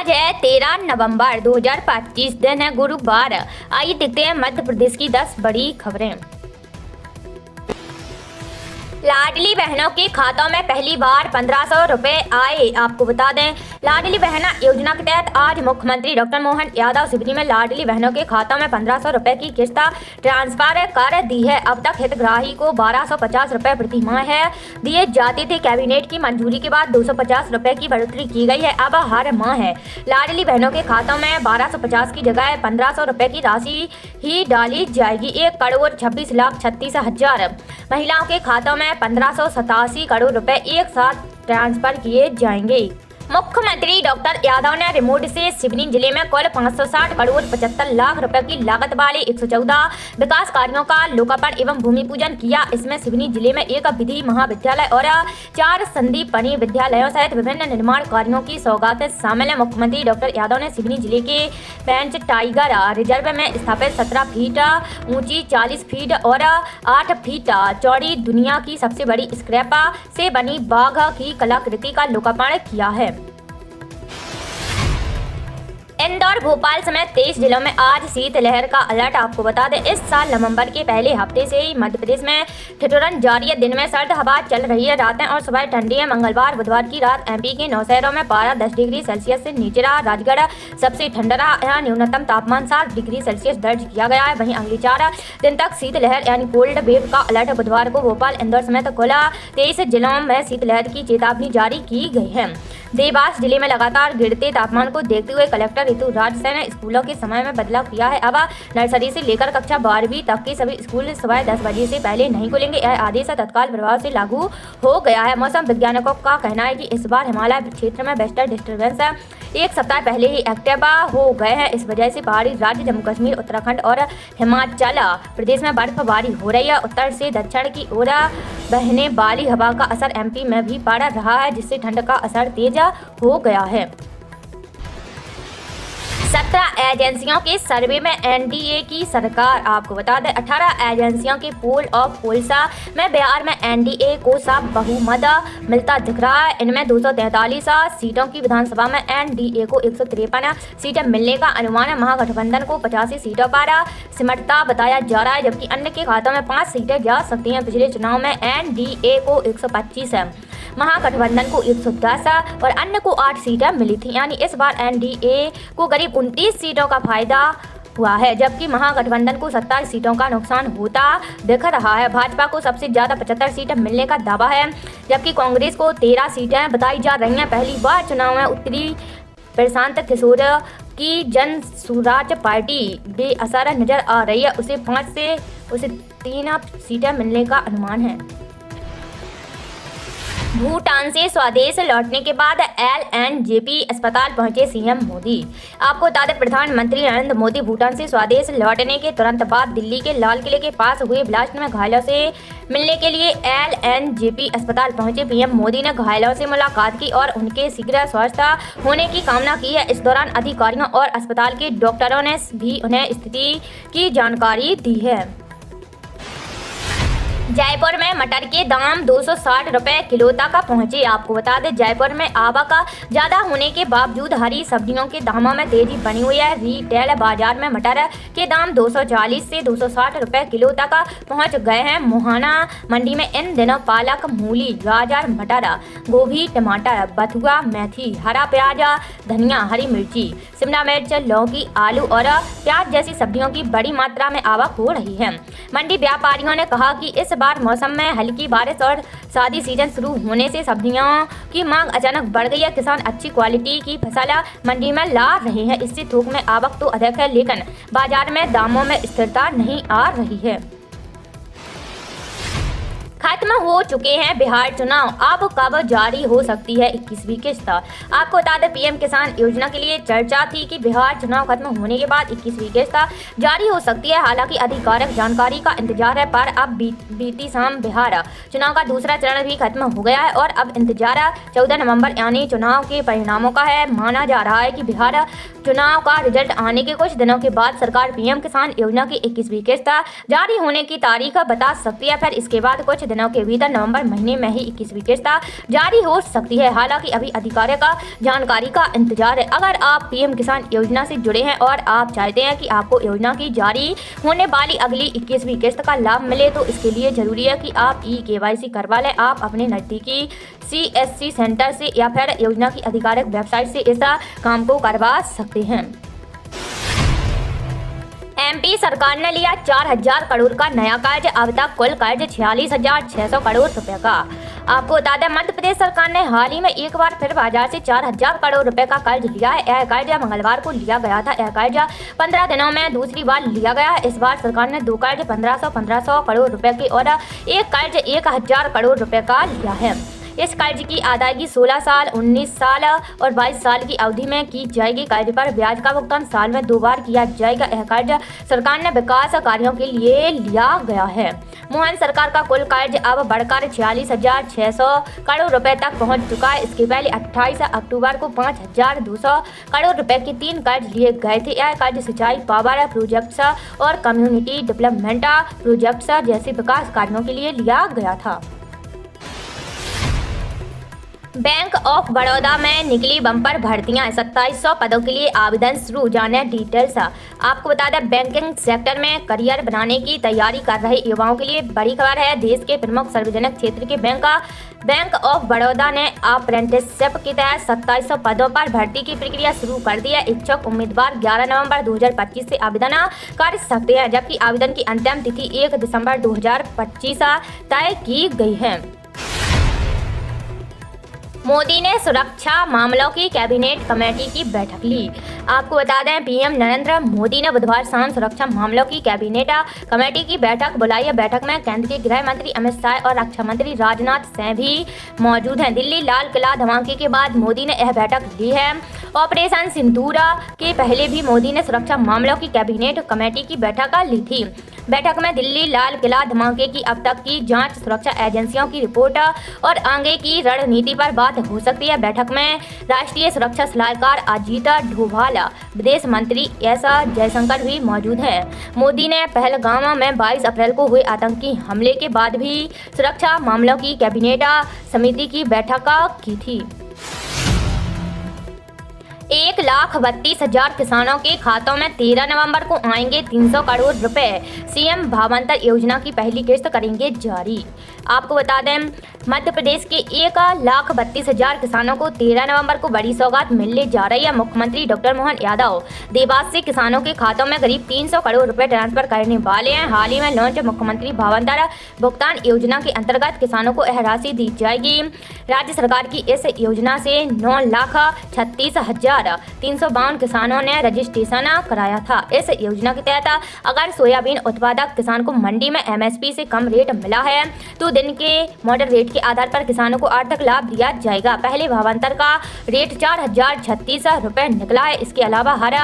आज है 13 नवंबर 2025, दिन है गुरुवार। आइए देखते हैं मध्य प्रदेश की 10 बड़ी खबरें। लाडली बहनों के खातों में पहली बार 1500 रुपए आए। आपको बता दें, लाडली बहना योजना के तहत आज मुख्यमंत्री डॉक्टर मोहन यादव सिवनी में लाडली बहनों के खातों में 1500 रुपए की किस्त ट्रांसफर कर दी है। अब तक हितग्राही को 1250 रुपए प्रति माह है दिए जाते थे। कैबिनेट की मंजूरी के बाद 250 रुपए की बढ़ोतरी की गई है। अब हर माह है लाडली बहनों के खातों में 1250 की जगह 1500 रुपए की राशि ही डाली जाएगी। 1,26,36,000 महिलाओं के खातों में 1587 करोड़ रुपए एक साथ ट्रांसफर किए जाएंगे। मुख्यमंत्री डॉक्टर यादव ने रिमोट से सिवनी जिले में कुल 560 करोड़ 75 लाख रुपए की लागत वाले 114 विकास कार्यों का लोकार्पण एवं भूमि पूजन किया। इसमें सिवनी जिले में एक विधि महाविद्यालय और 4 संदीपनी विद्यालयों सहित विभिन्न निर्माण कार्यों की सौगातें शामिल है। मुख्यमंत्री डॉक्टर यादव ने सिवनी जिले के पेंच टाइगर रिजर्व में स्थापित 17 फीट ऊंची, 40 फीट और 8 फीट चौड़ी दुनिया की सबसे बड़ी स्क्रैप से बनी बाघ की कलाकृति का लोकार्पण किया है। इंदौर, भोपाल समेत 23 जिलों में आज शीतलहर का अलर्ट। आपको बता दें, इस साल नवंबर के पहले हफ्ते से ही मध्य प्रदेश में ठिठुरन जारी है। दिन में सर्द हवा चल रही है, रातें और सुबह ठंडी है। मंगलवार बुधवार की रात एमपी के 9 शहरों में पारा 10 डिग्री सेल्सियस से नीचे रहा। राजगढ़ सबसे ठंडा रहा, यहाँ न्यूनतम तापमान 7 डिग्री सेल्सियस दर्ज किया गया है। वहीं अगले 4 दिन तक शीतलहर यानी कोल्ड वेव का अलर्ट बुधवार को भोपाल, इंदौर समेत कुल 23 जिलों में शीतलहर की चेतावनी जारी की गई है। देवास जिले में लगातार गिरते तापमान को देखते हुए कलेक्टर ऋतुराज सिंह ने स्कूलों के समय में बदलाव किया है। अब नर्सरी से लेकर कक्षा 12वीं तक के सभी स्कूल सुबह 10 बजे से पहले नहीं खुलेंगे। यह आदेश तत्काल प्रभाव से लागू हो गया है। मौसम वैज्ञानिकों का कहना है कि इस बार हिमालय क्षेत्र में वेस्टर्न डिस्टर्बेंस एक सप्ताह पहले ही एक्टिव हो गए हैं। इस वजह से पहाड़ी राज्य जम्मू कश्मीर, उत्तराखंड और हिमाचल प्रदेश में बर्फबारी हो रही है। उत्तर से दक्षिण की ओर बहने वाली हवा का असर एमपी में भी पड़ रहा है, जिससे ठंड का असर तेज हो गया है। 17 एजेंसियों के सर्वे में एनडीए की सरकार। आपको बता दें, 18 एजेंसियों के पोल ऑफ पोल्सा में बिहार में एनडीए को साफ बहुमत मिलता दिख रहा है। इनमें 243 सीटों की विधानसभा में एनडीए को 153 सीटें मिलने का अनुमान है। महागठबंधन को 85 सीटों पर सिमटता बताया जा रहा है, जबकि अन्य के खातों में 5 सीटें जा सकती हैं। पिछले चुनाव में एनडीए को 125, महागठबंधन को 110 और अन्य को 8 सीटें मिली थी। यानी इस बार एनडीए को करीब 29 सीटों का फायदा हुआ है, जबकि महागठबंधन को 27 सीटों का नुकसान होता दिख रहा है। भाजपा को सबसे ज्यादा 75 सीटें मिलने का दावा है, जबकि कांग्रेस को 13 सीटें बताई जा रही हैं। पहली बार चुनाव में उत्तरी प्रशांत किशोर की जन स्वराज पार्टी बेअसर नजर आ रही है। उसे 5 से 3 सीटें मिलने का अनुमान है। भूटान से स्वदेश लौटने के बाद एलएनजेपी अस्पताल पहुंचे सीएम मोदी। आपको बता दें, प्रधानमंत्री नरेंद्र मोदी भूटान से स्वदेश लौटने के तुरंत बाद दिल्ली के लाल किले के पास हुए ब्लास्ट में घायलों से मिलने के लिए एलएनजेपी अस्पताल पहुंचे। पीएम मोदी ने घायलों से मुलाकात की और उनके शीघ्र स्वस्थ होने की कामना की है। इस दौरान अधिकारियों और अस्पताल के डॉक्टरों ने भी उन्हें स्थिति की जानकारी दी है। जयपुर में मटर के दाम 260 रुपए किलो तक पहुंचे। आपको बता दें, जयपुर में आवक ज्यादा होने के बावजूद हरी सब्जियों के दामों में तेजी बनी हुई है। रिटेल बाजार में मटर के दाम 240 से 260 रुपए किलो तक पहुंच गए हैं। मोहाना मंडी में इन दिनों पालक, मूली, गाजर, मटर, गोभी, टमाटर, बथुआ, मेथी, हरा प्याज, धनिया, हरी मिर्ची, शिमला मिर्च, लौकी, आलू और प्याज जैसी सब्जियों की बड़ी मात्रा में आवक हो रही है। मंडी व्यापारियों ने कहा कि इस बार मौसम में हल्की बारिश और शादी सीजन शुरू होने से सब्जियों की मांग अचानक बढ़ गई है। किसान अच्छी क्वालिटी की फसल मंडी में ला रहे हैं। इससे थोक में आवक तो अधिक है, लेकिन बाजार में दामों में स्थिरता नहीं आ रही है। खत्म हो चुके हैं बिहार चुनाव, अब कब जारी हो सकती है 21वीं किस्त। आपको बता दें, पीएम किसान योजना के लिए चर्चा थी कि बिहार चुनाव खत्म होने के बाद 21वीं किस्त जारी हो सकती है। हालांकि आधिकारिक जानकारी का इंतजार है, पर अब बीती शाम बिहार चुनाव का दूसरा चरण भी खत्म हो गया है और अब इंतजार 14 नवंबर यानी चुनाव के परिणामों का है। माना जा रहा है कि बिहार चुनाव का रिजल्ट आने के कुछ दिनों के बाद सरकार पीएम किसान योजना की 21वीं किस्त जारी होने की तारीख बता सकती है। फिर इसके बाद कुछ दिनों के भीतर नवंबर महीने में ही 21वीं किस्त जारी हो सकती है। हालांकि अभी आधिकारिक जानकारी का इंतजार है। अगर आप पीएम किसान योजना से जुड़े हैं और आप चाहते हैं कि आपको योजना की जारी होने वाली अगली 21वीं किस्त का लाभ मिले तो इसके लिए जरूरी है कि आप KYC करवा लें। आप अपने नजदीकी CSC सेंटर से या फिर योजना की आधिकारिक वेबसाइट से इस काम को करवा सकते हैं। MP सरकार ने लिया 4000 करोड़ का नया कर्ज। अब तक कुल कर्ज 46,600 करोड़ रुपए का। आपको बता दें, मध्य प्रदेश सरकार ने हाल ही में एक बार फिर बाजार से 4000 करोड़ रुपए का कर्ज लिया है। यह कर्ज मंगलवार को लिया गया था। यह कर्ज 15 दिनों में दूसरी बार लिया गया है। इस बार सरकार ने दो कर्ज 1500 करोड़ रुपए के और एक कर्ज 1000 करोड़ रुपए का लिया है। इस कर्ज की अदायगी 16 साल, 19 साल और 22 साल की अवधि में की जाएगी। कर्ज पर ब्याज का भुगतान साल में 2 बार किया जाएगा। यह कर्ज सरकार ने विकास कार्यों के लिए लिया गया है। मोहन सरकार का कुल कर्ज अब बढ़कर 46,600 करोड़ रुपए तक पहुंच चुका है। इसके पहले 28 अक्टूबर को 5,200 करोड़ रुपए के 3 कर्ज लिए गए थे। यह कर्ज सिंचाई, पावर प्रोजेक्ट्स और कम्युनिटी डेवलपमेंट प्रोजेक्ट्स जैसे विकास कार्यों के लिए लिया गया था। बैंक ऑफ बड़ौदा में निकली बम्पर भर्तियां। 2700 पदों के लिए आवेदन शुरू। जाने डिटेल्स। आपको बता दें, बैंकिंग सेक्टर में करियर बनाने की तैयारी कर रहे युवाओं के लिए बड़ी खबर है। देश के प्रमुख सार्वजनिक क्षेत्र के बैंक ऑफ बड़ौदा ने अप्रेंटिसशिप के तहत 2700 पदों पर भर्ती की प्रक्रिया शुरू कर दी है। इच्छुक उम्मीदवार 11 नवंबर 2025 से आवेदन कर सकते हैं, जबकि आवेदन की अंतिम तिथि 1 दिसंबर 2025 तय की गई है। मोदी ने सुरक्षा मामलों की कैबिनेट कमेटी की बैठक ली। आपको बता दें, पीएम नरेंद्र मोदी ने बुधवार शाम सुरक्षा मामलों की कैबिनेट कमेटी की बैठक बुलाई है। बैठक में केंद्रीय गृह मंत्री अमित शाह और रक्षा मंत्री राजनाथ सिंह भी मौजूद हैं। दिल्ली लाल किला धमाके के बाद मोदी ने यह बैठक ली है। ऑपरेशन सिंदूर के पहले भी मोदी ने सुरक्षा मामलों की कैबिनेट कमेटी की बैठक ली थी। बैठक में दिल्ली लाल किला धमाके की अब तक की जांच, सुरक्षा एजेंसियों की रिपोर्ट और आगे की रणनीति पर बात हो सकती है। बैठक में राष्ट्रीय सुरक्षा सलाहकार अजीत डोभाल, विदेश मंत्री एस जयशंकर भी मौजूद हैं। मोदी ने पहलगाम में 22 अप्रैल को हुए आतंकी हमले के बाद भी सुरक्षा मामलों की कैबिनेट समिति की बैठक की थी। 1,32,000 किसानों के खातों में 13 नवंबर को आएंगे 300 करोड़ रुपए। सीएम भावांतर योजना की पहली किस्त करेंगे जारी। आपको बता दें, मध्य प्रदेश के 1,32,000 किसानों को 13 नवंबर को बड़ी सौगात मिलने जा रही है। मुख्यमंत्री डॉक्टर मोहन यादव देवास से किसानों के खातों में करीब 300 करोड़ रुपए ट्रांसफर करने वाले हैं। हाल ही में लॉन्च मुख्यमंत्री भावांतर भुगतान योजना के अंतर्गत किसानों को यह राशि दी जाएगी। राज्य सरकार की इस योजना से 9,36,352 किसानों ने रजिस्ट्रेशन कराया था। इस योजना के तहत अगर सोयाबीन उत्पादक किसान को मंडी में MSP से कम रेट मिला है तो दिन के मॉडल रेट के आधार पर किसानों को आर्थिक लाभ दिया जाएगा। पहले भावांतर का रेट 4,036 रुपए निकला है। इसके अलावा हर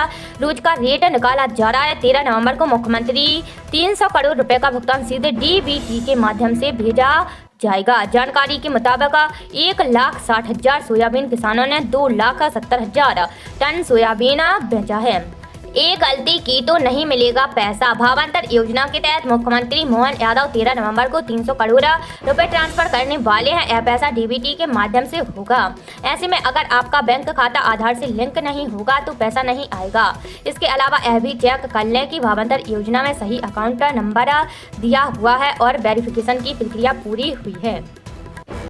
रोज का रेट निकाला जा रहा है। 13 नवंबर को मुख्यमंत्री 300 करोड़ रुपए का भुगतान सीधे DBT के माध्यम से भेजा जाएगा। जानकारी के मुताबिक 1,60,000 सोयाबीन किसानों ने 2,70,000 टन सोयाबीन बेचा है। एक गलती की तो नहीं मिलेगा पैसा। भावांतर योजना के तहत मुख्यमंत्री मोहन यादव 13 नवंबर को 300 करोड़ रुपए ट्रांसफर करने वाले हैं। यह पैसा DBT के माध्यम से होगा। ऐसे में अगर आपका बैंक खाता आधार से लिंक नहीं होगा तो पैसा नहीं आएगा। इसके अलावा यह भी चेक कर लें कि भावांतर योजना में सही अकाउंट नंबर दिया हुआ है और वेरिफिकेशन की प्रक्रिया पूरी हुई है।